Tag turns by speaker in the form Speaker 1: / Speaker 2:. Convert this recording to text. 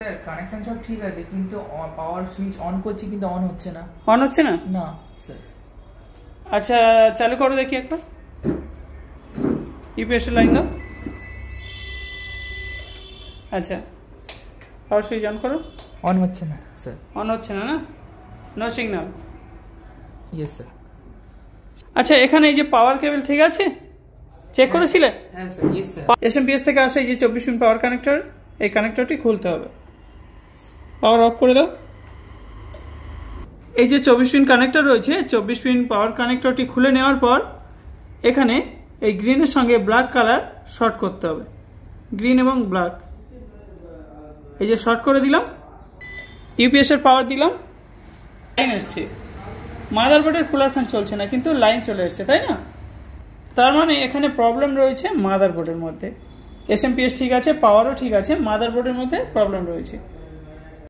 Speaker 1: Sir connection সব ঠিক আছে, কিন্তু পাওয়ার সুইচ অন করছি কিন্তু অন হচ্ছে না।
Speaker 2: অন হচ্ছে না?
Speaker 1: না স্যার।
Speaker 2: আচ্ছা চালু করো দেখি একবার, ইউপিএস এর লাইন দাও। আচ্ছা পাওয়ার সুইচ অন করো।
Speaker 1: অন হচ্ছে না স্যার।
Speaker 2: অন হচ্ছে না? না, নো সিগন্যাল।
Speaker 1: Yes sir.
Speaker 2: আচ্ছা এখানে এই যে পাওয়ার কেবল ঠিক আছে, চেক করেছিলে?
Speaker 1: হ্যাঁ স্যার। Yes sir.
Speaker 2: এসএমপিএস থেকে আসে এই যে 24 পিন পাওয়ার কানেক্টর, এই কানেক্টরটি খুলতে হবে। পাওয়ার অফ করে দাও। এই যে 24 পিন কানেক্টর রয়েছে, 24 পিন পাওয়ার কানেক্টরটি খুলে নেওয়ার পর এখানে এই গ্রিনের সঙ্গে ব্ল্যাক কালার শর্ট করতে হবে, গ্রিন এবং ব্ল্যাক। এই যে শর্ট করে দিলাম, ইউপিএস এর পাওয়ার দিলাম, লাইন এসছে। মাদারবোর্ডের কুলার ফ্যান চলছে না, কিন্তু লাইন চলে এসছে, তাই না? তার মানে এখানে প্রবলেম রয়েছে মাদারবোর্ডের মধ্যে। এসএমপিএস ঠিক আছে, পাওয়ারও ঠিক আছে, মাদারবোর্ডের মধ্যে প্রবলেম রয়েছে।